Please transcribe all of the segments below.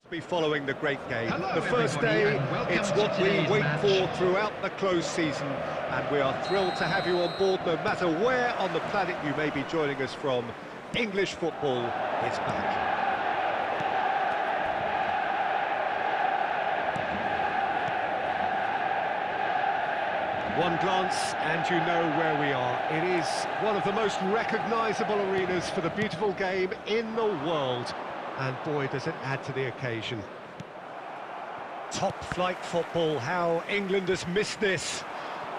Be following the great game. Hello, The first day, it's what we wait match. for throughout the close season, and we are thrilled to have you on board no matter where on the planet you may be joining us from. English football is back. One glance and you know where we are. It is one of the most recognisable arenas for the beautiful game in the world. And boy, does it add to the occasion. Top-flight football, how England has missed this.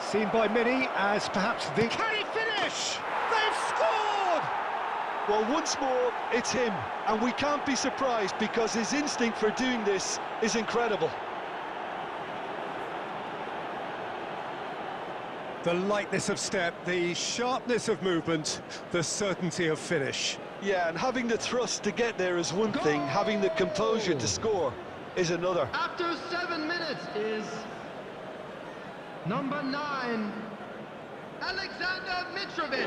Seen by many as perhaps the... Can he finish? They've scored! Well, once more, it's him. And we can't be surprised because his instinct for doing this is incredible. The lightness of step, the sharpness of movement, the certainty of finish. Yeah, and having the thrust to get there is one thing, having the composure to score is another. After 7 minutes is number 9, Alexander Mitrovic.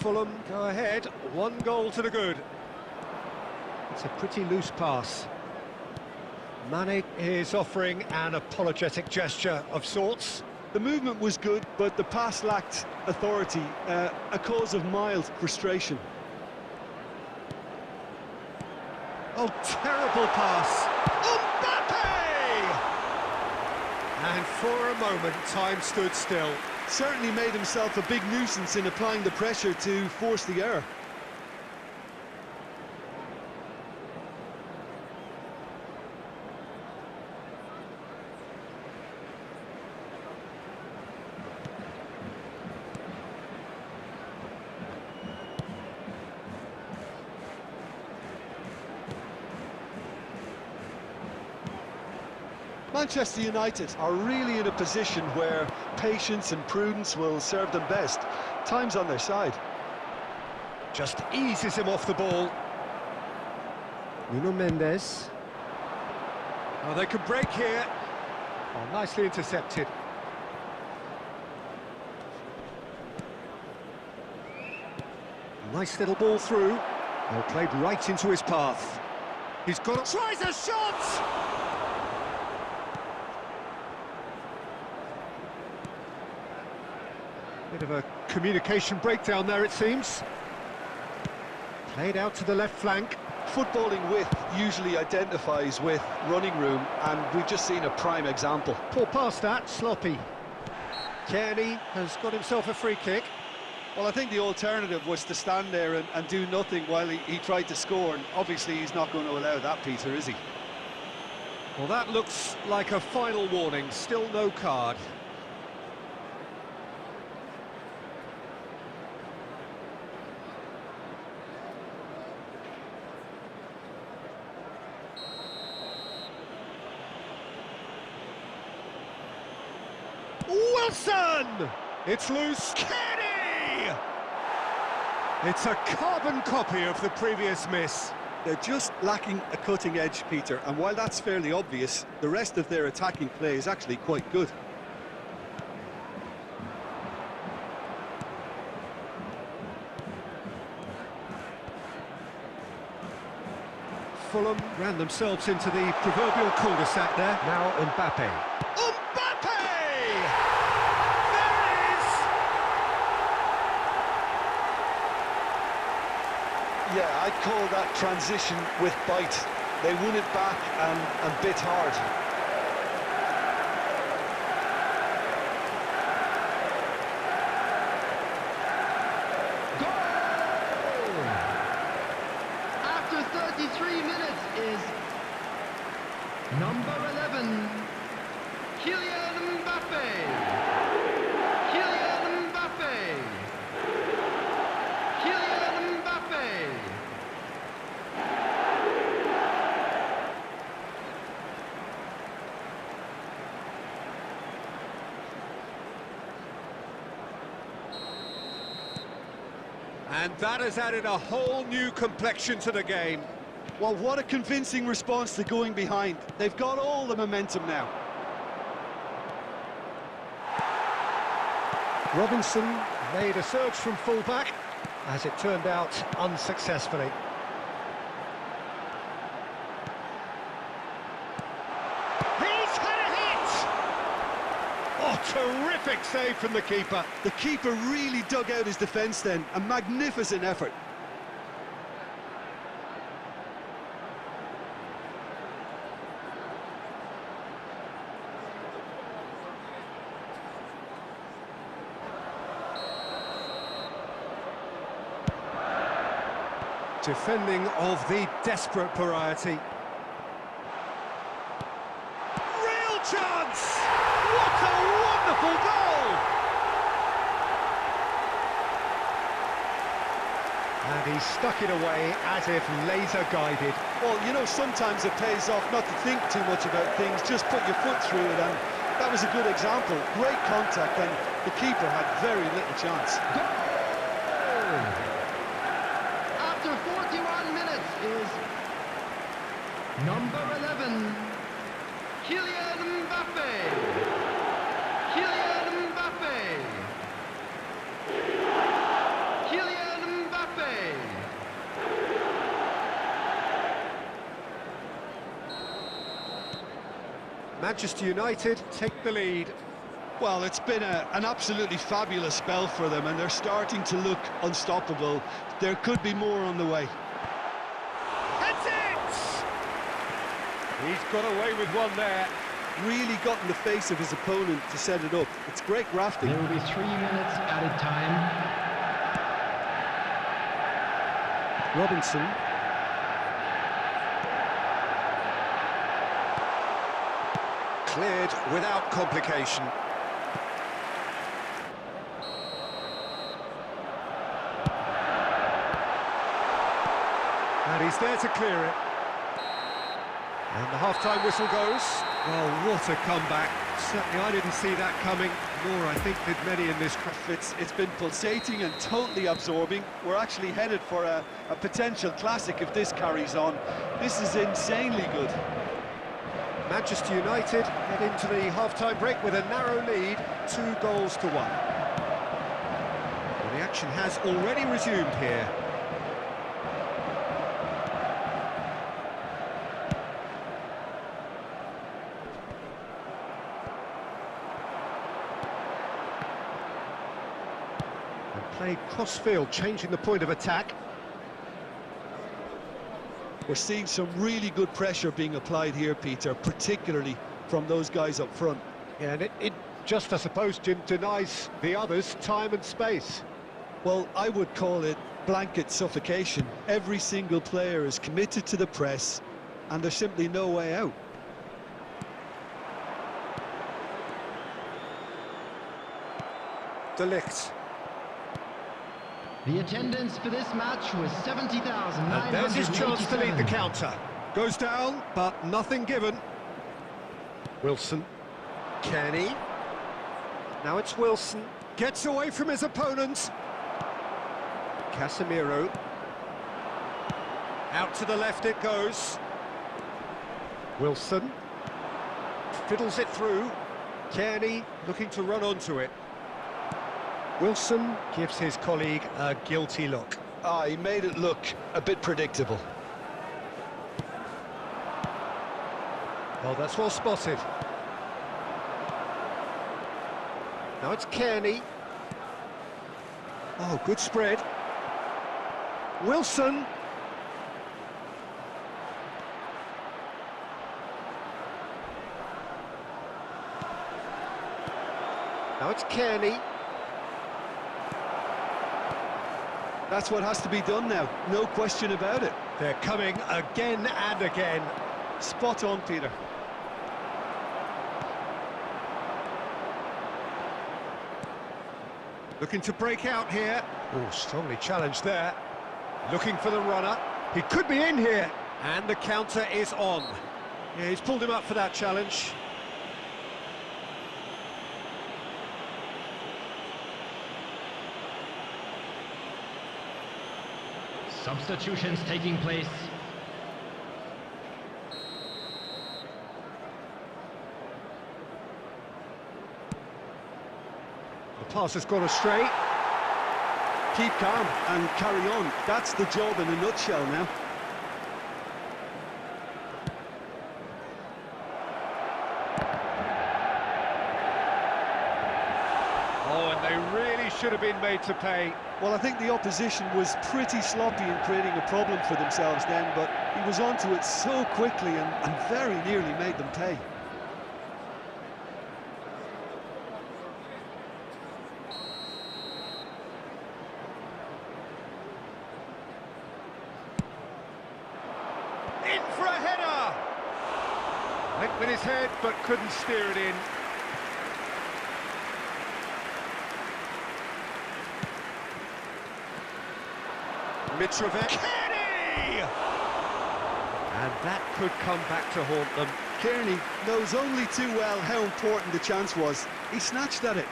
Fulham go ahead, 1 goal to the good. It's a pretty loose pass. Mane is offering an apologetic gesture of sorts. The movement was good, but the pass lacked authority, a cause of mild frustration. Oh, terrible pass. Mbappe! And for a moment, time stood still. Certainly made himself a big nuisance in applying the pressure to force the error. Manchester United are really in a position where patience and prudence will serve them best. Time's on their side. Just eases him off the ball. Nuno Mendes. Oh, they could break here. Oh, nicely intercepted. Nice little ball through. Well, played right into his path. He's got... Tries a shot! Bit of a communication breakdown there, it seems. Played out to the left flank. Footballing width usually identifies with running room, and we've just seen a prime example. Poor pass that, sloppy. Kearney has got himself a free kick. Well, I think the alternative was to stand there and do nothing while he tried to score, and obviously he's not going to allow that, Peter, is he? Well, that looks like a final warning, still no card. Wilson! It's loose. Kenny! It's a carbon copy of the previous miss. They're just lacking a cutting edge, Peter, and while that's fairly obvious, the rest of their attacking play is actually quite good. Fulham ran themselves into the proverbial cul-de-sac there. Now Mbappe. Mbappe! There it is! Yeah, I'd call that transition with bite. They won it back and bit hard. Goal! After 33 minutes is number 11, Kylian Mbappe. Kylian Mbappe. Kylian Mbappe. And that has added a whole new complexion to the game. Well, what a convincing response to going behind. They've got all the momentum now. Robinson made a surge from full-back, as it turned out unsuccessfully. He's had a hit! Oh, terrific save from the keeper. The keeper really dug out his defence then. A magnificent effort. Defending of the desperate variety. Real chance! What a wonderful goal! And he stuck it away as if laser-guided. Well, you know, sometimes it pays off not to think too much about things, just put your foot through it, and that was a good example. Great contact, and the keeper had very little chance. After 41 minutes is number 11, Kylian Mbappe. Kylian Mbappe. Kylian Mbappe. Manchester United take the lead. Well, it's been an absolutely fabulous spell for them, and they're starting to look unstoppable. There could be more on the way. That's it! He's got away with one there. Really got in the face of his opponent to set it up. It's great grafting. There will be 3 minutes added time. Robinson. Cleared without complication. And he's there to clear it. And the half-time whistle goes. Well, what a comeback. Certainly I didn't see that coming, nor I think did many in this crowd. It's been pulsating and totally absorbing. We're actually headed for a potential classic if this carries on. This is insanely good. Manchester United head into the half-time break with a narrow lead, 2-1. Well, the action has already resumed here. Played cross-field, changing the point of attack. We're seeing some really good pressure being applied here, Peter, particularly from those guys up front. Yeah, and it just, I suppose, Jim, denies the others time and space. Well, I would call it blanket suffocation. Every single player is committed to the press, and there's simply no way out. De Ligt. The attendance for this match was 70,987. And there's his chance to lead the counter. Goes down, but nothing given. Wilson. Kenny. Now it's Wilson. Gets away from his opponents. Casemiro. Out to the left it goes. Wilson. Fiddles it through. Kenny looking to run onto it. Wilson gives his colleague a guilty look. He made it look a bit predictable. Well, that's well spotted. Now it's Kearney. Oh, good spread. Wilson. Now it's Kearney. That's what has to be done now, no question about it. They're coming again and again. Spot on, Peter. Looking to break out here. Oh, strongly challenged there. Looking for the runner. He could be in here. And the counter is on. Yeah, he's pulled him up for that challenge. Substitutions taking place. The pass has gone astray. Keep calm and carry on. That's the job in a nutshell now. Oh, and they really should have been made to pay. Well, I think the opposition was pretty sloppy in creating a problem for themselves then, but he was onto it so quickly and very nearly made them pay. In for a header! Went with his head, but couldn't steer it in. Mitrovic. Kenny! And that could come back to haunt them. Kearney knows only too well how important the chance was. He snatched at it.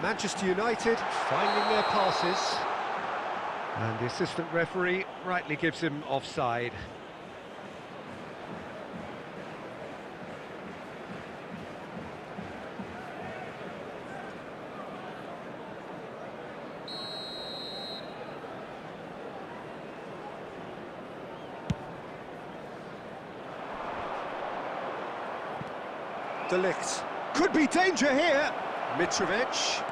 Manchester United finding their passes. And the assistant referee rightly gives him offside. De Ligt. Could be danger here. Mitrovic.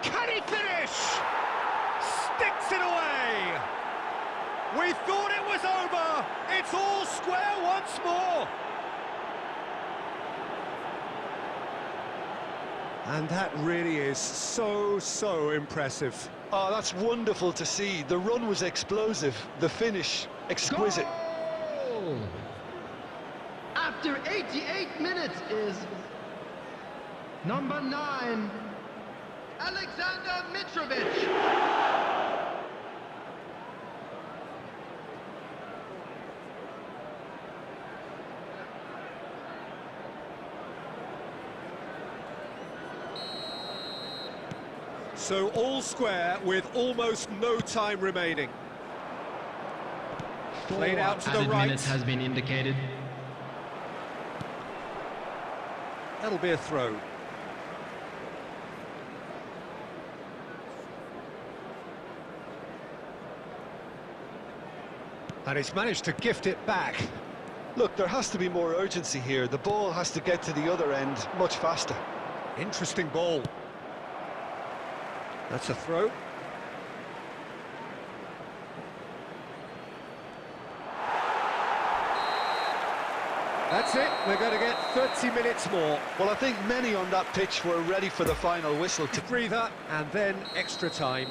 Can he finish? Sticks it away. We thought it was over. It's all square once more. And that really is so impressive. Oh, that's wonderful to see. The run was explosive, the finish exquisite. Goal! After 88 minutes is number 9, Alexander Mitrovic. So all square with almost no time remaining. Played out to the Added right. minutes has been indicated. That'll be a throw. And he's managed to gift it back. Look, there has to be more urgency here. The ball has to get to the other end much faster. Interesting ball. That's a throw. That's it, we're going to get 30 minutes more. Well, I think many on that pitch were ready for the final whistle to Breather, and then extra time.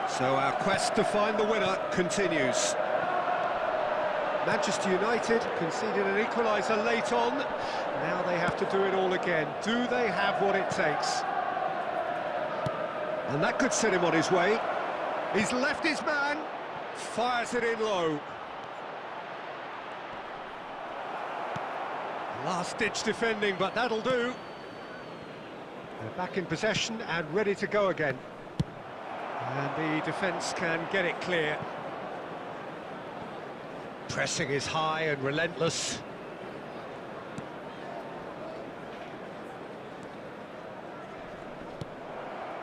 So our quest to find the winner continues. Manchester United conceded an equaliser late on. Now they have to do it all again. Do they have what it takes? And that could set him on his way. He's left his man, fires it in low. Last-ditch defending, but that'll do. They're back in possession and ready to go again. And the defence can get it clear. Pressing is high and relentless.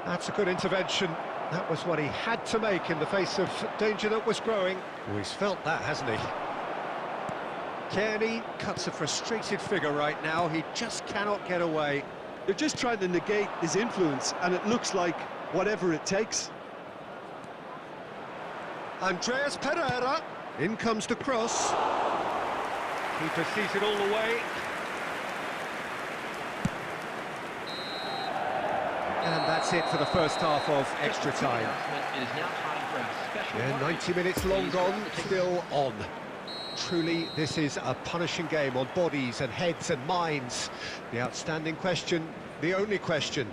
That's a good intervention. That was what he had to make in the face of danger that was growing. Oh, he's felt that, hasn't he? Kearney cuts a frustrated figure right now. He just cannot get away. They're just trying to negate his influence, and it looks like whatever it takes. Andreas Pereira. In comes the cross. Keeper sees it all the way. And that's it for the first half of extra time. It is now time for a special Yeah, 90 minutes long gone, still on. Truly, this is a punishing game on bodies and heads and minds. The outstanding question, the only question,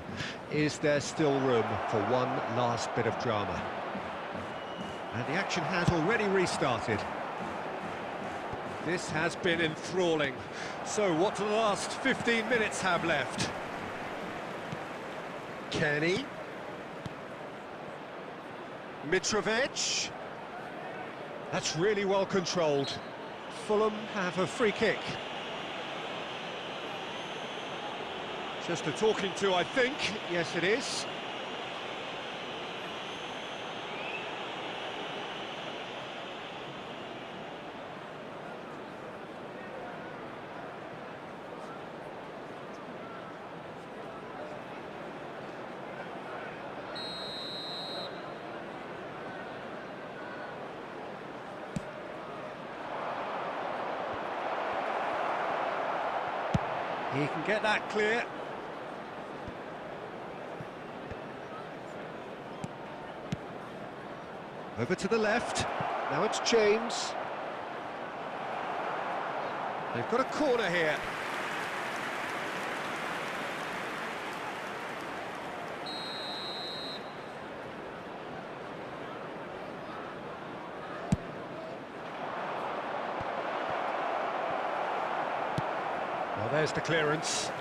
is there still room for one last bit of drama? And the action has already restarted. This has been enthralling. So what do the last 15 minutes have left? Kenny. Mitrovic. That's really well controlled. Fulham have a free kick. Just a talking to, I think. Yes, it is. He can get that clear. Over to the left. Now it's James. They've got a corner here. Well, there's the clearance.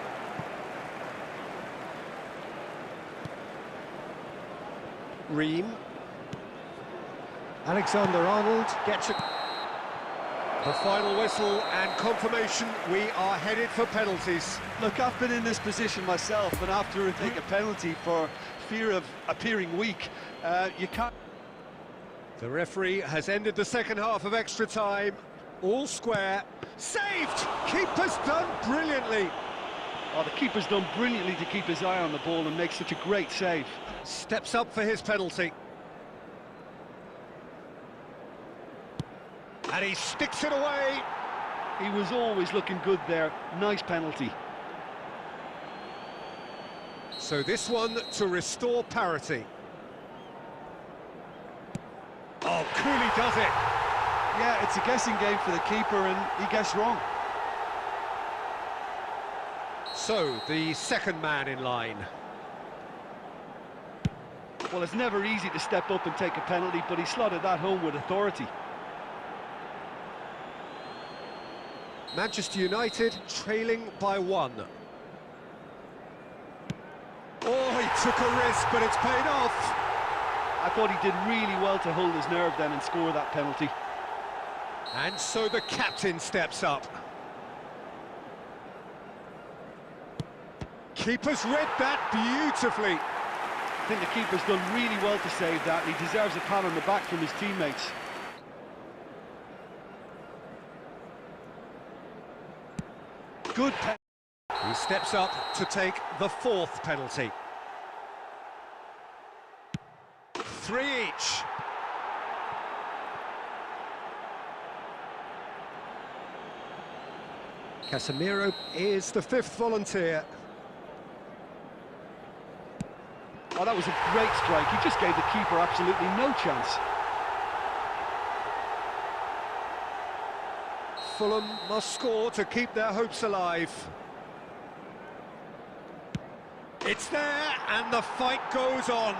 Ream. Alexander-Arnold gets it. The final whistle and confirmation, we are headed for penalties. Look, I've been in this position myself, and after I take a penalty for fear of appearing weak, you can't... The referee has ended the second half of extra time. All square. Saved! Keeper's done brilliantly. Oh, the keeper's done brilliantly to keep his eye on the ball and make such a great save. Steps up for his penalty. And he sticks it away. He was always looking good there. Nice penalty. So this one to restore parity. Oh, Cooley does it. Yeah, it's a guessing game for the keeper, and he guessed wrong. So, the second man in line. Well, it's never easy to step up and take a penalty, but he slotted that home with authority. Manchester United trailing by 1. Oh, he took a risk, but it's paid off. I thought he did really well to hold his nerve then and score that penalty. And so the captain steps up. Keeper's read that beautifully. I think the keeper's done really well to save that, and he deserves a pat on the back from his teammates. Good penalty. He steps up to take the 4th penalty. 3 each. Casemiro is the 5th volunteer. Oh, that was a great strike. He just gave the keeper absolutely no chance. Fulham must score to keep their hopes alive. It's there, and the fight goes on.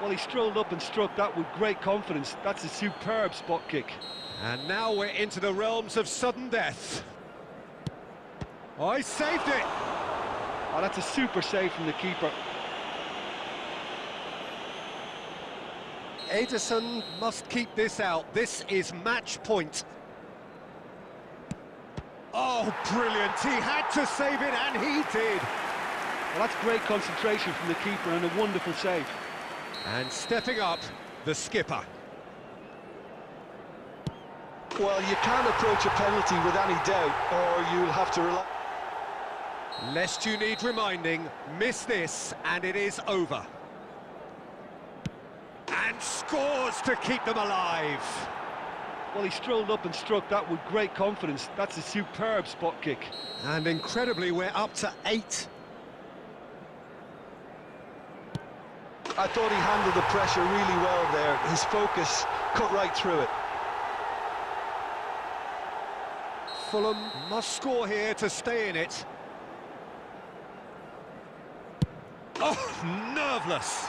Well, he strolled up and struck that with great confidence. That's a superb spot kick. And now we're into the realms of sudden death. Oh, he saved it! Oh, that's a super save from the keeper. Ederson must keep this out. This is match point. Oh, brilliant. He had to save it, and he did. Well, that's great concentration from the keeper and a wonderful save. And stepping up, the skipper. Well, you can't approach a penalty with any doubt, or you'll have to rely... Lest you need reminding, miss this, and it is over. And scores to keep them alive. Well, he strolled up and struck that with great confidence. That's a superb spot kick. And incredibly, we're up to 8. I thought he handled the pressure really well there. His focus cut right through it. Fulham must score here to stay in it. Oh, nerveless.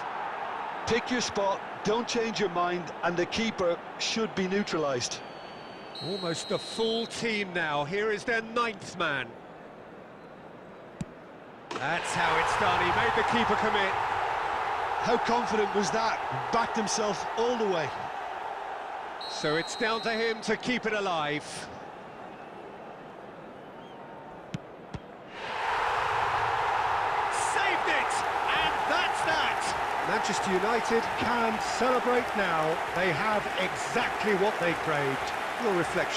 Pick your spot, don't change your mind, and the keeper should be neutralised. Almost a full team now. Here is their 9th man. That's how it's done. He made the keeper commit. How confident was that? Backed himself all the way. So it's down to him to keep it alive. Saved it! And that's that! Manchester United can celebrate now. They have exactly what they craved. Your reflection.